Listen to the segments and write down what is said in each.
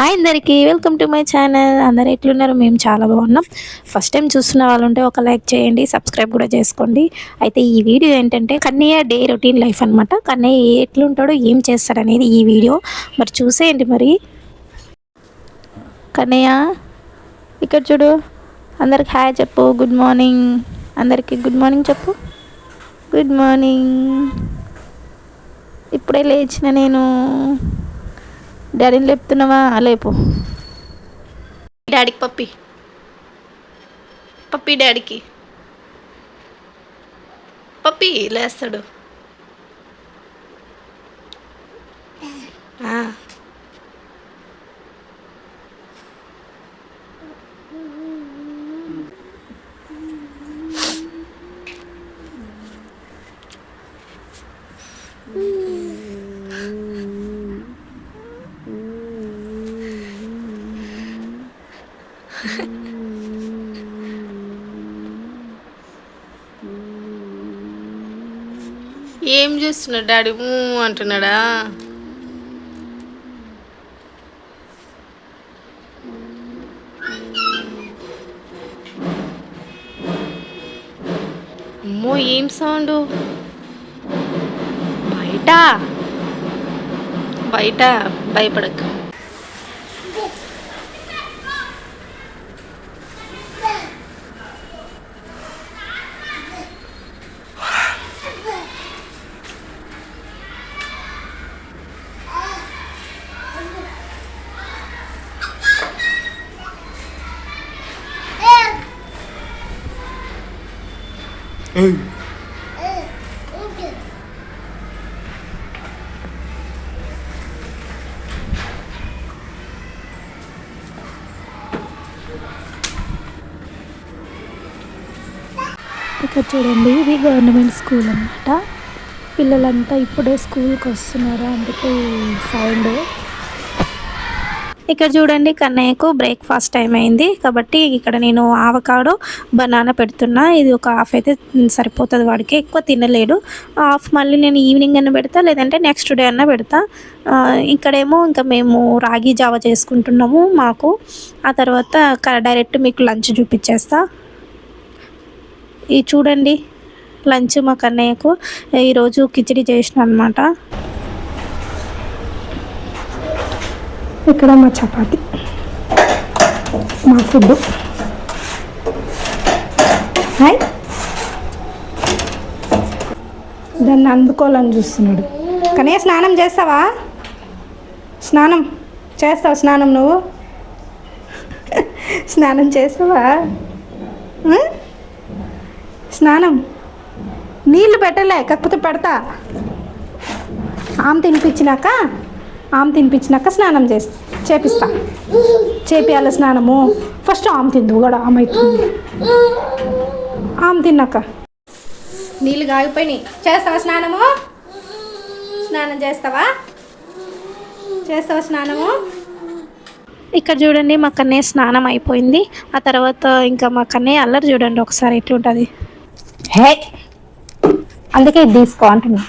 Hi అందరికీ welcome to my channel. అందరు ఎట్లున్నారు? మేము చాలా బాగున్నాం. ఫస్ట్ టైం చూస్తున్న వాళ్ళు ఉంటే ఒక లైక్ చేయండి, సబ్స్క్రైబ్ కూడా చేసుకోండి. అయితే ఈ వీడియో ఏంటంటే కన్నయ్య డే రొటీన్ లైఫ్ అనమాట. కన్నయ్య ఎట్లుంటాడో ఏం చేస్తాడు అనేది ఈ వీడియో మరి చూసేయండి. మరి కన్నయ్య ఇక్కడ చూడు, అందరికి హాయ్ చెప్పు, గుడ్ మార్నింగ్. అందరికీ గుడ్ మార్నింగ్ చెప్పు. Good morning. ఇప్పుడే లేచిన నేను. డాడీని లేపుతున్నావా? లేపు. డాడీకి పప్పి పప్పి డాడీకి పప్పి లేస్తాడు. ఏం చేస్తున్నాడు డాడీ? అంటున్నాడా? అమ్మో, ఏం సౌండ్? బయట బయట భయపడక. ఇక్కడ చూడండి, ఇది గవర్నమెంట్ స్కూల్ అన్నమాట. పిల్లలంతా ఇప్పుడే స్కూల్కి వస్తున్నారు, అందుకే సౌండ్. ఇక్కడ చూడండి, కన్నయ్యకు బ్రేక్ఫాస్ట్ టైం అయింది కాబట్టి ఇక్కడ నేను ఆవకాడో బనానా పెడుతున్నా. ఇది ఒక హాఫ్ అయితే సరిపోతుంది, వాడికి ఎక్కువ తినలేడు. హాఫ్ మళ్ళీ నేను ఈవినింగ్ అన్న పెడతా, లేదంటే నెక్స్ట్ డే అన్న పెడతా. ఇక్కడేమో ఇంకా మేము రాగి జావ చేసుకుంటున్నాము మాకు. ఆ తర్వాత డైరెక్ట్ మీకు లంచ్ చూపించేస్తా. ఇది చూడండి, లంచ్ మా కన్నయ్యకు ఈరోజు కిచిడి చేసిన అనమాట. ఇక్కడ మా చపాతి, మా ఫుడ్. హాయ్, దాన్ని అందుకోవాలని చూస్తున్నాడు. కానీ స్నానం చేస్తావా? స్నానం చేస్తావా? స్నానం నువ్వు స్నానం చేస్తావా? స్నానం నీళ్ళు పెట్టలే, కాకపోతే పెడతా. ఆమె తినిపించినాక స్నానం చేపిస్తా. చేపియాలి స్నానము. ఫస్ట్ ఆమె తిందు కూడా, ఆమె అవుతుంది. ఆమె తిన్నాక నీళ్ళు కాగిపోయినాయి. చేస్తావా స్నానము? స్నానం చేస్తావా స్నానము? ఇక్కడ చూడండి, మా కన్నయ్య స్నానం అయిపోయింది. ఆ తర్వాత ఇంకా మా కన్నయ్య అల్లరి చూడండి ఒకసారి ఎట్లుంటుంది. హే, అందుకే ఇది తీసుకో అంటున్నా.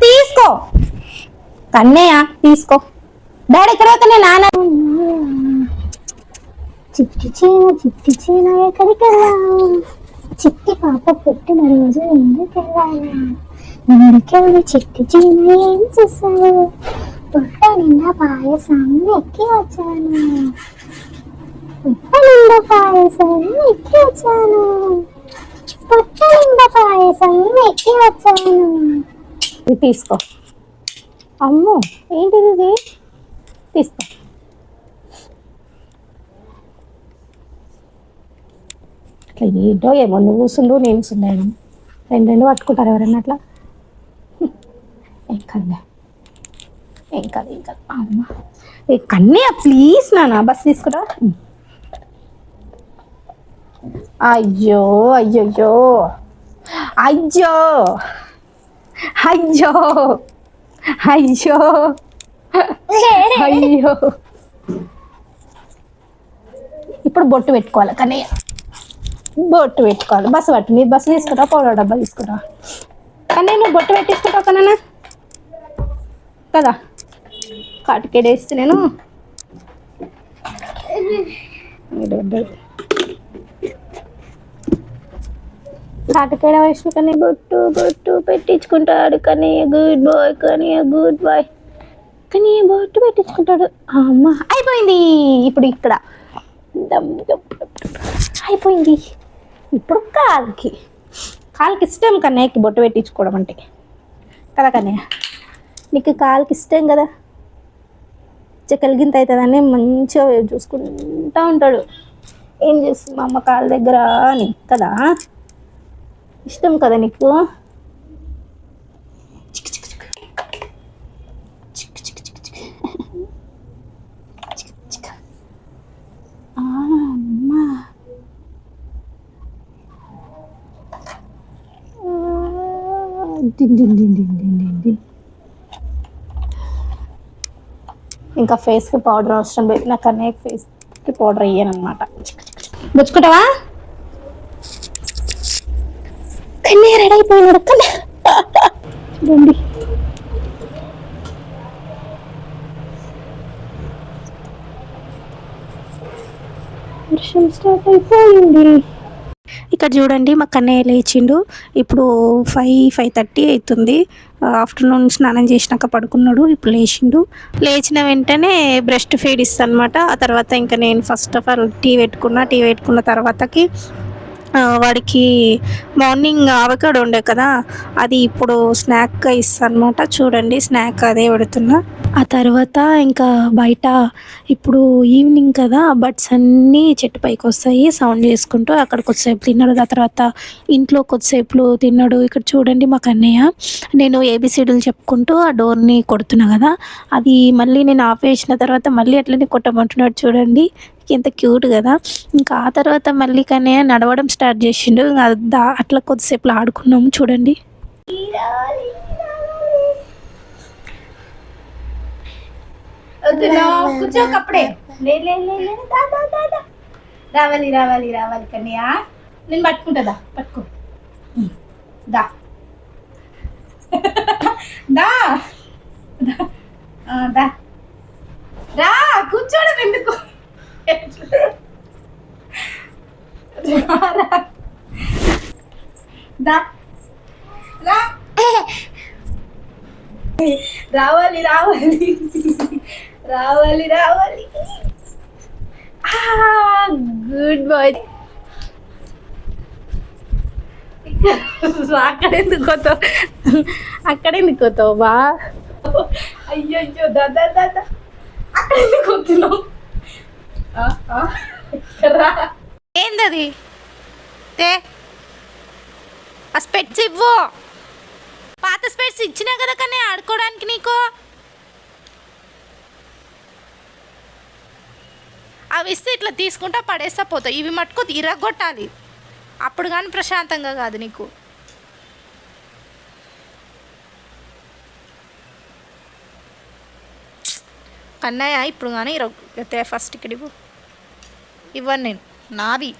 తీసుకో కన్నయ్య, తీసుకో. డాడీ తర్వాత నేను నాన్న. చిట్టి చీన ఎక్కడికి వెళ్ళావు? చిట్టి పాప పుట్టిన రోజు ఎందుకెళ్ళాను? ఎందుకెళ్ళి చిట్టి చీన ఏం చేశావు? పుట్ట నిండా పాయసం ఎక్కి వచ్చాను. పుట్ట నిండా పాయసం ఎక్కి వచ్చాను. పుట్ట నిండా పాయసం ఎక్కి వచ్చాను. తీసుకో. అమ్మో, ఏంటిది ఇది? తీసుకో. అట్లా ఏంటో ఏమో, నువ్వు కూర్చుండు నేను కూర్చున్నాను, రెండు పట్టుకుంటారు ఎవరన్నా అట్లా. ఏం కాదు. అమ్మ కన్నయ్య ప్లీజ్ నాన్న, బస్ తీసుకురా. అయ్యో అయ్యో అయ్యో అయ్యో అయ్యో అయ్యో. ఇప్పుడు బొట్టు పెట్టుకోవాలి కన్నయ్య. బొట్టు పెట్టుకోవాలి. బస్సు పట్టు, నీ బస్సు తీసుకుంటా, పౌడర్ డబ్బా తీసుకుంటా. కానీ నువ్వు బొట్టు పెట్టించుకుంటావు కన్నా కదా, కాటికేడేస్తే నేను కాటికేడ వేసిన కానీ బొట్టు బొట్టు పెట్టించుకుంటాడు. కానీ గుడ్ బాయ్, కానీ గుడ్ బాయ్, కానీ బొట్టు పెట్టించుకుంటాడు. అమ్మ అయిపోయింది. ఇప్పుడు ఇక్కడ అయిపోయింది. ఇప్పుడు కాలుకి ఇష్టం కన్నయ్యకి బొట్టు పెట్టించుకోవడం అంటే కదా. కన్నయ్య నీకు కాలుకి ఇష్టం కదా, చెక్కలిగింత అవుతుందని మంచిగా చూసుకుంటూ ఉంటాడు. ఏం చేస్తుంది మా అమ్మ కాళ్ళ దగ్గర అని కదా, ఇష్టం కదా నీకు. ఇంకా ఫేస్కి పౌడర్ అవసరం లేదు, నాకు అన్నయ్య ఫేస్కి పౌడర్ వేయను అనమాట. గుచ్చుకుంటావా? కన్నయ్య రెడీ అయిపోయినాడు. చూడండి వర్షం స్టార్ట్ అయిపోయింది. ఇక్కడ చూడండి మా కన్నయ్య లేచిండు. ఇప్పుడు 5:30 అవుతుంది. ఆఫ్టర్నూన్ స్నానం చేసినాక పడుకున్నాడు. ఇప్పుడు లేచిన వెంటనే బ్రెస్ట్ ఫీడ్ ఇస్తాను అనమాట. ఆ తర్వాత ఇంకా నేను ఫస్ట్ ఆఫ్ ఆల్ టీ పెట్టుకున్న తర్వాతకి వాడికి మార్నింగ్ ఆవకాడో ఉండే కదా, అది ఇప్పుడు స్నాక్గా ఇస్తాను అనమాట. చూడండి స్నాక్ అదే పెడుతున్నా. ఆ తర్వాత ఇంకా బయట ఇప్పుడు ఈవినింగ్ కదా, బర్డ్స్ అన్నీ చెట్టు పైకి వస్తాయి సౌండ్ చేసుకుంటూ. అక్కడ కొద్దిసేపు తిన్నాడు, ఆ తర్వాత ఇంట్లో కొద్దిసేపు తిన్నాడు. ఇక్కడ చూడండి మా కన్నయ్య, నేను ఏబిసిడీలు చెప్పుకుంటూ ఆ డోర్ని కొడుతున్నా కదా, అది మళ్ళీ నేను ఆఫ్ చేసిన తర్వాత మళ్ళీ అట్లనే కొట్టమంటున్నాడు. చూడండి ఎంత క్యూట్ కదా. ఇంకా ఆ తర్వాత మళ్ళీ కన్నయ్య నడవడం స్టార్ట్ చేసిండు. అట్లా కొద్దిసేపు ఆడుకున్నాము. చూడండి కూర్చో కప్పుడే రావాలి కన్నయ్య, నేను పట్టుకుంటుందా, పట్టుకో దా దా దా రా, కూర్చోడం ఎందుకు, దా రా, రావాలి గుడ్ బాయ్. అక్కడెందుకు పోతావు బా, అయ్యో దాదా అక్కడెందుకు పోతున్నావు, ఏందది తే ఆ స్పెట్స్ ఇవ్వు, పాత స్పెట్స్ ఇచ్చినా కదా కానీ ఆడుకోవడానికి నీకు. అవి ఇస్తే ఇట్లా తీసుకుంటా పడేస్తా పోతావు, ఇవి మట్టుకు ఇరగొట్టాలి, అప్పుడు కానీ ప్రశాంతంగా కాదు నీకు. కన్నయ్య ఇప్పుడు కానీ ఇరగొట్టే ఫస్ట్ ఇక్కడ ఇవ్వను నేను, నావి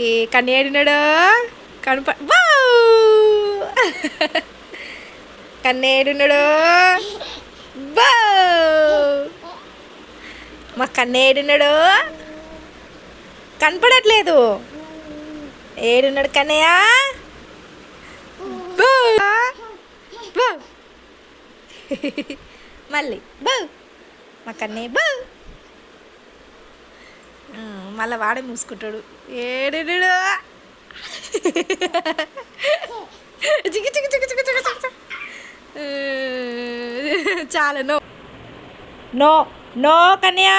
ఏ కన్నేడినాడు కన్నేడున్నాడు మా కన్నేడున్నాడు కనపడట్లేదు. ఏడున్నాడు కన్నయ్య, మళ్ళీ బౌ మా కన్నయ్య బౌ, మళ్ళీ వాడే మూసుకుంటాడు. ఏడున్నాడు చాలా నో నో నో కన్యా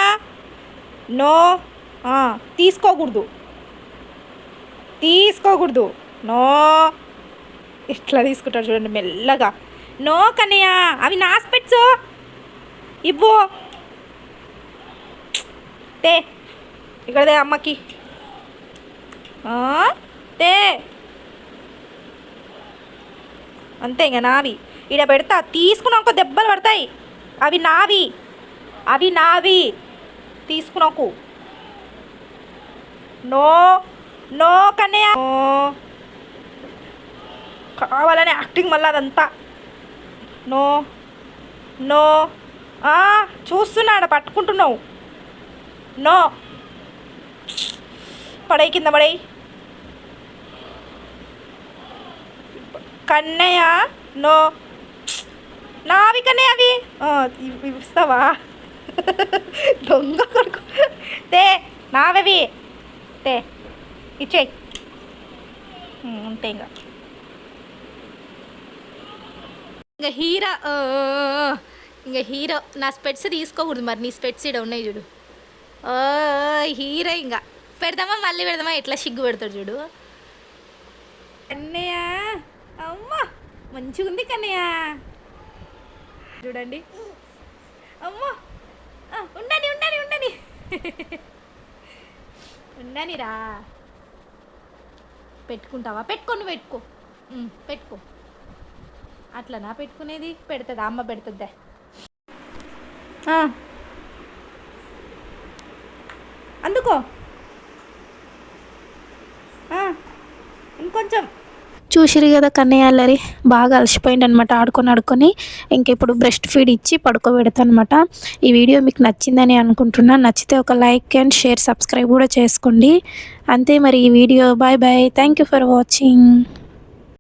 నో, తీసుకోకూడదు నో, ఇట్లా తీసుకుంటాడు చూడండి మెల్లగా. నో కన్నయ్య, అవి నా స్పెట్స్ ఇవ్వు, తే ఇక్కడదే అమ్మకి తే అంతే ఇంకా నావి. ఈడ పెడతా, తీసుకున్నాక దెబ్బలు పడతాయి. అవి నావి తీసుకున్నాకు. నో నో కన్నయ్య, కావాలని యాక్టింగ్ మళ్ళీ అదంతా. నో నో చూస్తున్నాడు, పట్టుకుంటున్నావు. నో పడై, కింద పడై కన్నయ్య. నో నావి కన్నయ్య, అవి ఇస్తావా? దొంగ కొడుకు. తే నావవి, తే ఇచ్చేయి. అంతే ఇంకా హీరో నా స్పెట్స్ తీసుకోకూడదు మరి. నీ స్పెట్స్ ఇక్కడ ఉన్నాయి చూడు. హీరో ఇంకా పెడదామా, మళ్ళీ పెడదామా, ఎట్లా సిగ్గు పెడతాడు చూడు. కన్నయ్య అమ్మా మంచిగా ఉంది కన్నయ్య, చూడండి. అమ్మా ఉండని ఉండని ఉండని ఉండనిరా. పెట్టుకుంటావా? పెట్టుకొని పెట్టుకో, పెట్టుకో. అట్లనా పెట్టుకునేది? పెడుతుందా అమ్మ? పెడుతుందా? అందుకో ఇంకొంచెం. చూసిరు కదా కన్నయ్య అల్లరి, బాగా అలసిపోయింది అనమాట ఆడుకొని. ఇంక ఇప్పుడు బ్రెస్ట్ ఫీడ్ ఇచ్చి పడుకోబెడతాను అనమాట. ఈ వీడియో మీకు నచ్చిందని అనుకుంటున్నా. నచ్చితే ఒక లైక్ అండ్ షేర్, సబ్స్క్రైబ్ కూడా చేసుకోండి. అంతే మరి ఈ వీడియో. Bye bye, thank you for watching.